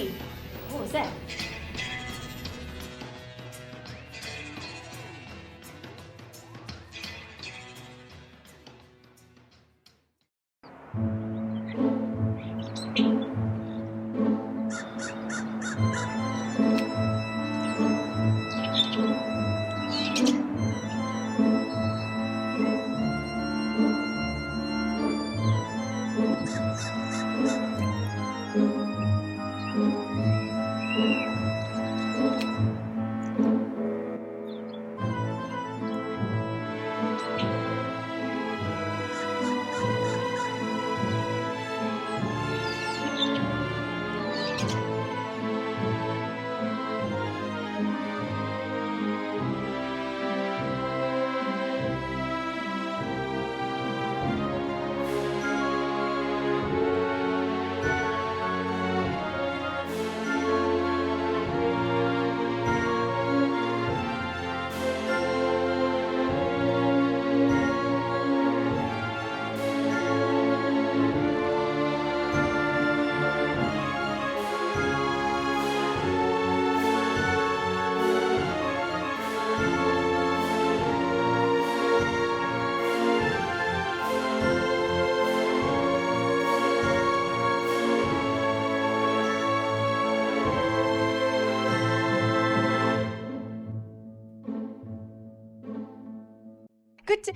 Frankie. What was that?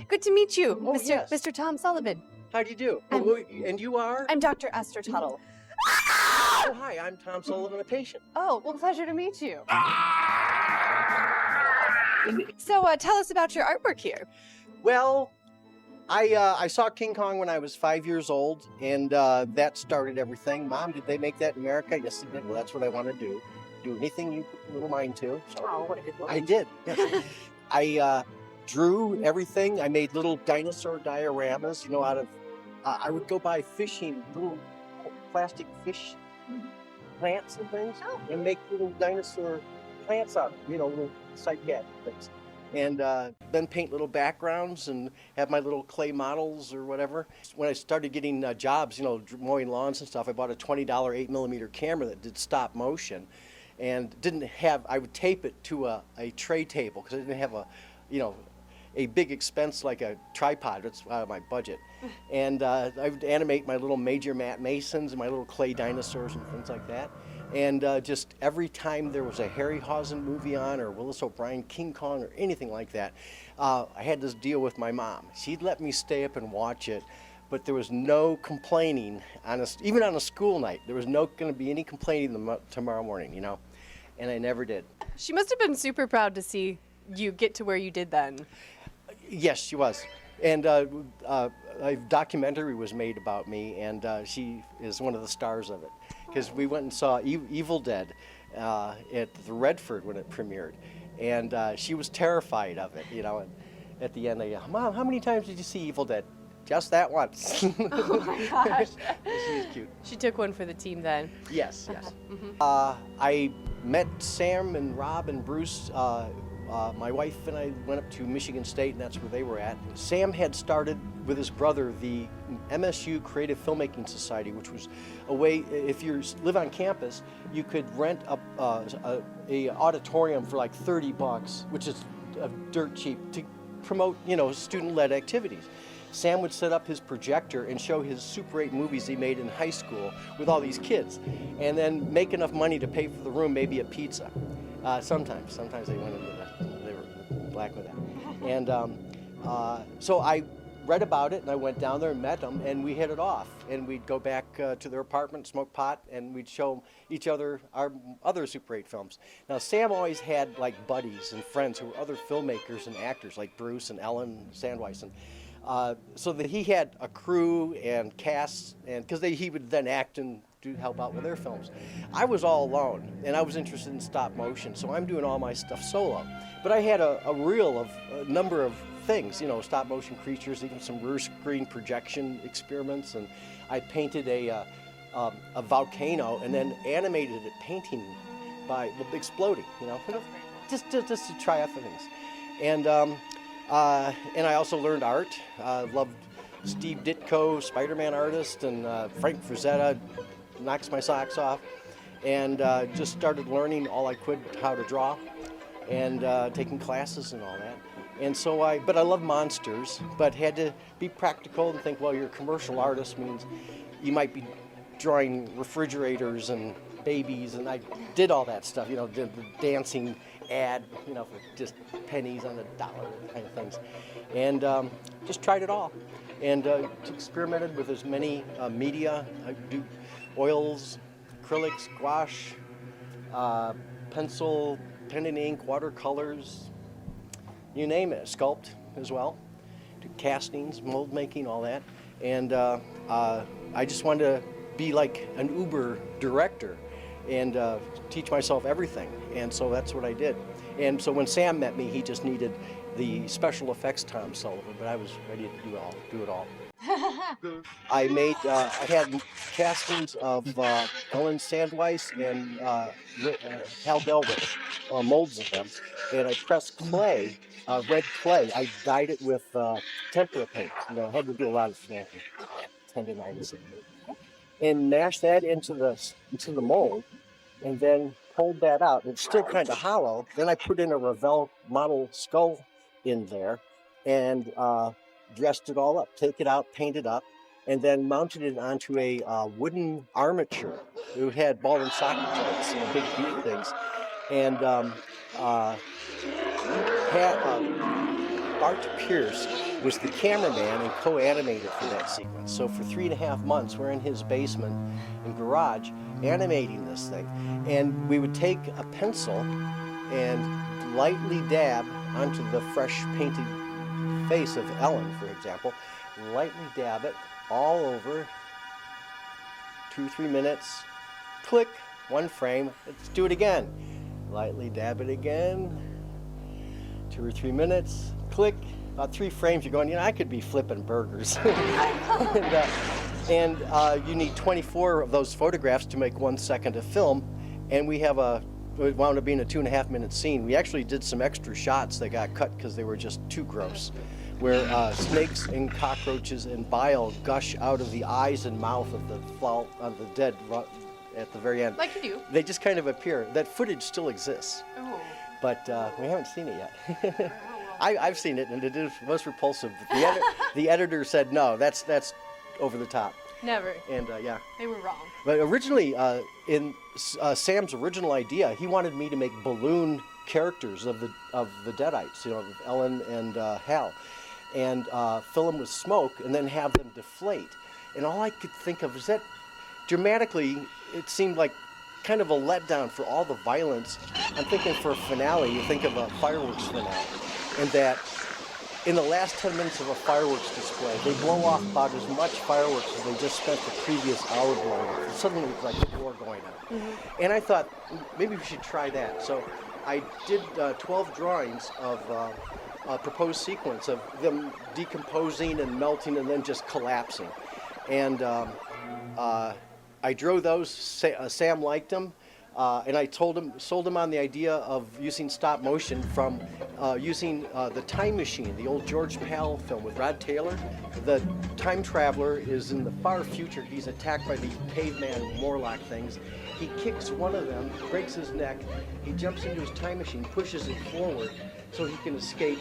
Good to meet you, Oh, Mr. yes. Mr. Tom Sullivan. How do you do? And you are? I'm Doctor Esther Tuttle. Oh, hi, I'm Tom Sullivan, a patient. Oh, well, pleasure to meet you. So, tell us about your artwork here. Well, I saw King Kong when I was 5 years old, and that started everything. Mom, did they make that in America? Yes, they did. Well, that's what I want to do. Do anything you put your little mind to. So Oh, what a good I did. Yes. I drew everything. I made little dinosaur dioramas, you know, out of, I would go buy fishing, little plastic fish plants and things, and make little dinosaur plants out of them, you know, little psychiatric things. And then paint little backgrounds and have my little clay models or whatever. When I started getting jobs, you know, mowing lawns and stuff, I bought a $20 8mm camera that did stop motion, and didn't have, I would tape it to a tray table because I didn't have a, you know, a big expense like a tripod. That's out of my budget. And I would animate my little Major Matt Masons and my little clay dinosaurs and things like that. And just every time there was a Harryhausen movie on, or Willis O'Brien, King Kong, or anything like that, I had this deal with my mom. She'd let me stay up and watch it, but there was no complaining, even on a school night. There was no going to be any complaining tomorrow morning, you know, and I never did. She must have been super proud to see you get to where you did then. Yes, she was. And a documentary was made about me, and she is one of the stars of it. Because we went and saw TheEvilDead at the Redford when it premiered, and she was terrified of it, you know. And at the end, I go, "Mom, how many times did you see Evil Dead?" "Just that once." Oh my gosh. She's cute. She took one for the team then. Yes, yes. Mhm. I met Sam and Rob and Bruce. My wife and I went up to Michigan State, and that's where they were at. Sam had started with his brother the MSU Creative Filmmaking Society, which was a way, if you live on campus, you could rent a auditorium for like $30, which is dirt cheap, to promote, you know, student-led activities. Sam would set up his projector and show his Super 8 movies he made in high school with all these kids, and then make enough money to pay for the room, maybe a pizza. Sometimes they went into that. They were black with that. And so I read about it, and I went down there and met them, and we hit it off. And we'd go back to their apartment, smoke pot, and we'd show each other our other Super 8 films. Now, Sam always had like buddies and friends who were other filmmakers and actors, like Bruce and Ellen Sandweiss. So that he had a crew and cast, and because he would then act and help out with their films. I was all alone, and I was interested in stop motion, so I'm doing all my stuff solo. But I had a reel of a number of things, you know, stop motion creatures, even some rear screen projection experiments, and I painted a volcano and then animated it painting by exploding, you know, just to try out the things. And I also learned art. Loved Steve Ditko, Spider-Man artist, and Frank Frazetta knocks my socks off. and just started learning all I could how to draw, and taking classes and all that. And so but I love monsters, but had to be practical and think, well, you're a commercial artist means you might be drawing refrigerators and babies, and I did all that stuff, you know, the dancing ad, you know, for just pennies on the dollar kind of things. And just tried it all, and experimented with as many media. I do oils, acrylics, gouache, pencil, pen and ink, watercolors, you name it, sculpt as well, do castings, mold making, all that. And I just wanted to be like an Uber director and teach myself everything. And so that's what I did. And so when Sam met me, he just needed the special effects Tom Sullivan, but I was ready to do it all. I had castings of Ellen Sandweiss and Hal Delrich, molds of them, and I pressed clay, red clay. I dyed it with tempera paint. You know, I had to do a lot of tendonitis, and mashed that into the mold, and then pulled that out. It's still kind of hollow. Then I put in a Revell model skull in there, and dressed it all up, take it out, paint it up, and then mounted it onto a wooden armature. It had ball and socket joints, you know, big bead things. And Bart Pierce was the cameraman and co-animator for that sequence. So for 3.5 months, we're in his basement and garage animating this thing. And we would take a pencil and lightly dab onto the fresh painted face of Ellen, for example, lightly dab it all over, 2 or 3 minutes, click, 1 frame, let's do it again. Lightly dab it again, 2 or 3 minutes, click, about 3 frames, you're going, you know, I could be flipping burgers. and you need 24 of those photographs to make 1 second of film, and it wound up being a 2.5 minute scene. We actually did some extra shots that got cut because they were just too gross, where snakes and cockroaches and bile gush out of the eyes and mouth of the dead at the very end. Like you do. They just kind of appear. That footage still exists, but we haven't seen it yet. I've seen it, and it is most repulsive. The editor said, no, that's over the top. Never. And yeah. They were wrong. But originally, in Sam's original idea, he wanted me to make balloon characters of the Deadites, you know, of Ellen and Hal, and fill them with smoke and then have them deflate. And all I could think of is that dramatically, it seemed like kind of a letdown for all the violence. I'm thinking for a finale, you think of a fireworks finale, and that in the last 10 minutes of a fireworks display, they blow off about as much fireworks as they just spent the previous hour blowing off. Suddenly it's like a war going on. Mm-hmm. And I thought, maybe we should try that. So I did 12 drawings of a proposed sequence of them decomposing and melting and then just collapsing. And I drew those. Sam liked them. And I sold him on the idea of using stop motion from using the Time Machine, the old George Pal film with Rod Taylor. The time traveler is in the far future. He's attacked by these caveman Morlock things. He kicks one of them, breaks his neck. He jumps into his time machine, pushes it forward so he can escape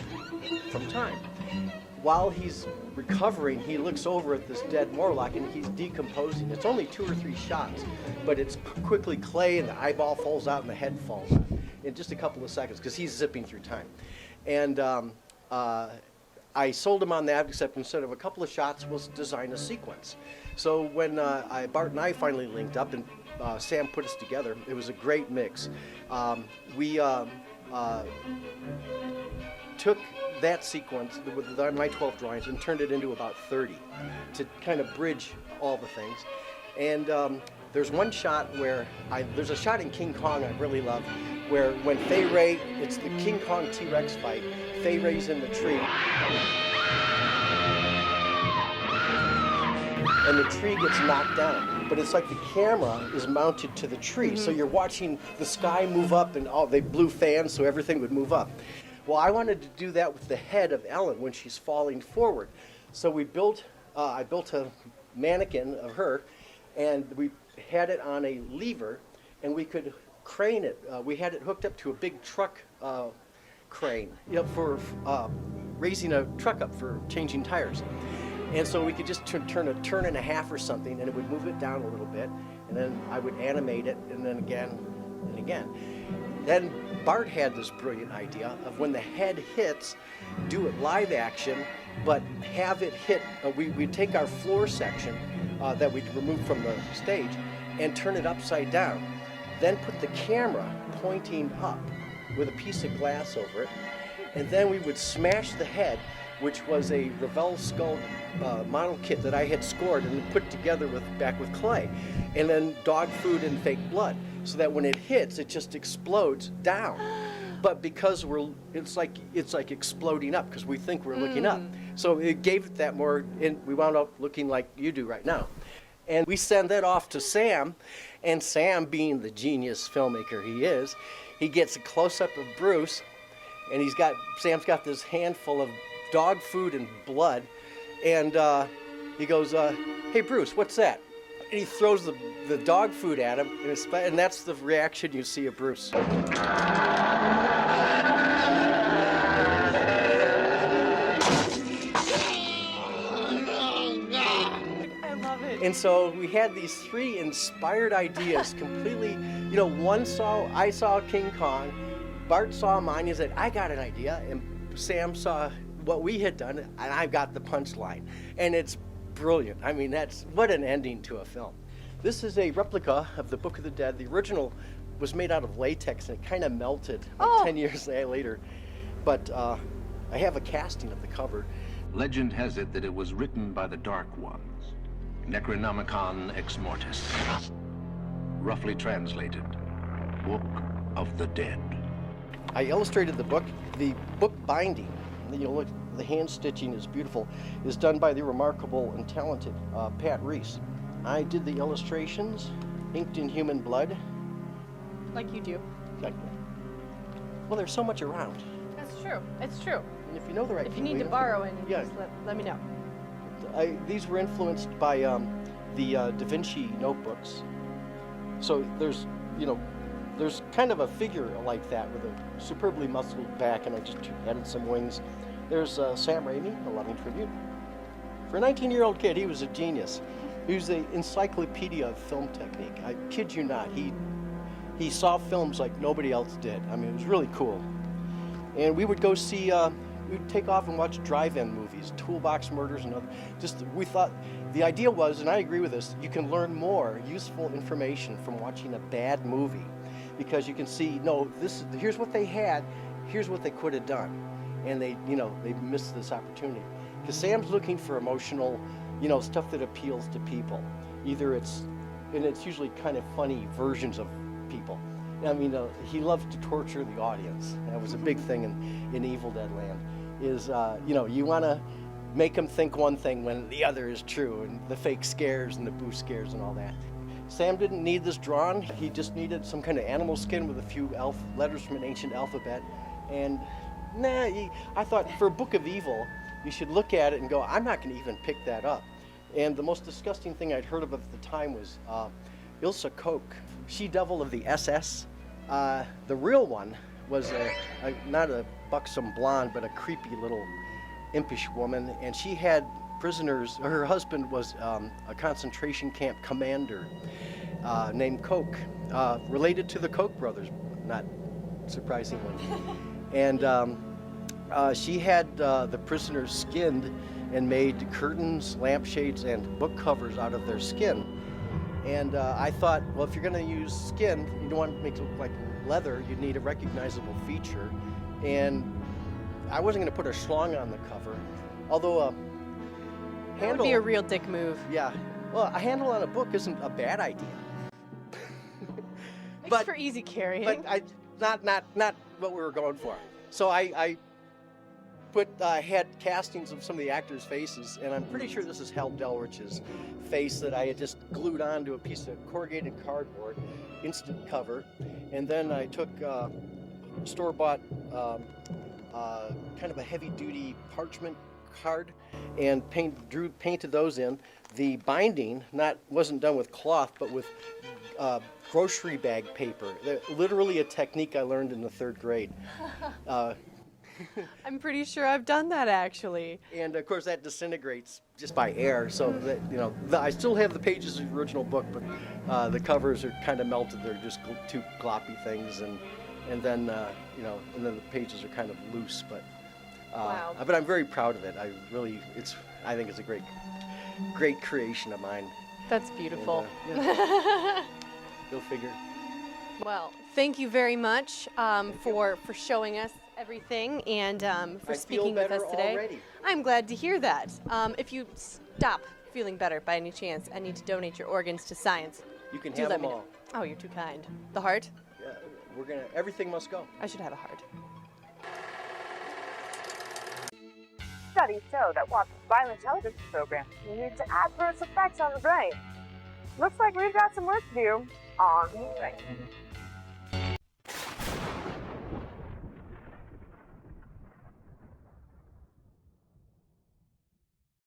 from time. While he's recovering, he looks over at this dead Morlock and he's decomposing. It's only 2 or 3 shots, but it's quickly clay and the eyeball falls out and the head falls out in just a couple of seconds because he's zipping through time. And I sold him on that, except instead of a couple of shots, we'll design a sequence. So when Bart and I finally linked up and Sam put us together, it was a great mix. We took that sequence with my 12 drawings and turned it into about 30 to kind of bridge all the things. And there's one shot where there's a shot in King Kong I really love, where when Fay Ray, it's the King Kong T-Rex fight, Fay Ray's in the tree, and the tree gets knocked down. But it's like the camera is mounted to the tree, mm-hmm. So you're watching the sky move up, and they blew fans so everything would move up. Well, I wanted to do that with the head of Ellen when she's falling forward. So I built a mannequin of her, and we had it on a lever, and we could crane it. We had it hooked up to a big truck crane, for raising a truck up for changing tires. And so we could just turn a turn and a half or something, and it would move it down a little bit, and then I would animate it, and then again and again. Then Bart had this brilliant idea of when the head hits, do it live action, but have it hit, we'd take our floor section that we'd removed from the stage and turn it upside down. Then put the camera pointing up with a piece of glass over it, and then we would smash the head, which was a Revell skull model kit that I had scored and put together back with clay, and then dog food and fake blood, so that when it hits, it just explodes down. But because it's like exploding up, because we think we're looking up. So it gave it that more, and we wound up looking like you do right now. And we send that off to Sam, and Sam, being the genius filmmaker he is, he gets a close-up of Bruce, and Sam's got this handful of dog food and blood, and he goes, "Hey Bruce, what's that?" And he throws the dog food at him, and that's the reaction you see of Bruce. And so we had these three inspired ideas completely, I saw King Kong, Bart saw mine, he said, I got an idea, and Sam saw what we had done, and I got the punchline. And it's brilliant. I mean, what an ending to a film. This is a replica of the Book of the Dead. The original was made out of latex, and it kind of melted 10 years later. But I have a casting of the cover. Legend has it that it was written by the Dark Ones. Necronomicon Ex Mortis. Roughly translated, Book of the Dead. I illustrated the book. The book binding, the hand stitching is beautiful, is done by the remarkable and talented Pat Reese. I did the illustrations, inked in human blood. Like you do. Exactly. Well, there's so much around. That's true. It's true. And if you know the right If you people, need to borrow any, yeah. just let me know. These were influenced by the Da Vinci notebooks. So there's kind of a figure like that with a superbly muscled back, and I just added some wings. There's Sam Raimi, a loving tribute. For a 19-year-old kid, he was a genius. He was the encyclopedia of film technique. I kid you not. He saw films like nobody else did. I mean, it was really cool. And we would go see, we'd take off and watch drive-in movies, Toolbox Murders and other. We thought, the idea was, and I agree with this, you can learn more useful information from watching a bad movie, because you can see, here's what they had, here's what they could have done. And they missed this opportunity. Because Sam's looking for emotional, stuff that appeals to people. Either it's usually kind of funny versions of people. I mean, he loves to torture the audience. That was a big thing in Evil Dead land, is, you want to make them think one thing when the other is true, and the fake scares and the boo scares and all that. Sam didn't need this drawn. He just needed some kind of animal skin with a few letters from an ancient alphabet. And I thought for a Book of Evil, you should look at it and go, I'm not going to even pick that up. And the most disgusting thing I'd heard of at the time was Ilsa Koch, she-devil of the SS. The real one was not a buxom blonde, but a creepy little impish woman, and she had prisoners. Her husband was a concentration camp commander named Koch, related to the Koch brothers, not surprisingly. And she had the prisoners skinned and made curtains, lampshades, and book covers out of their skin. And I thought, well, if you're going to use skin, you don't want to make it look like leather, you need a recognizable feature. And I wasn't going to put a schlong on the cover, although a handle... That would be a real dick move. Yeah. Well, a handle on a book isn't a bad idea. Makes for easy carrying. But not what we were going for. So I had castings of some of the actors' faces, and I'm pretty sure this is Hal Delrich's face that I had just glued onto a piece of corrugated cardboard, instant cover, and then I took store-bought kind of a heavy-duty parchment card and painted those in. The binding wasn't done with cloth, but with grocery bag paper. They're literally a technique I learned in the 3rd grade. I'm pretty sure I've done that actually. And of course that disintegrates just by air, so that, you know, I still have the pages of the original book, but the covers are kind of melted. They're just two gloppy things, and then you know, and then the pages are kind of loose. But Wow. But I'm very proud of it. I think it's a great creation of mine. That's beautiful. And, yeah. Go figure. Well, thank you very much for showing us everything and for speaking with us today. Already. I'm glad to hear that. If you stop feeling better by any chance and need to donate your organs to science, You can do have let them me all. know. Oh, you're too kind. The heart? Yeah, everything must go. I should have a heart. Studies show that watching violent television programs can lead to adverse effects on the brain. Looks like we've got some work to do on the brain.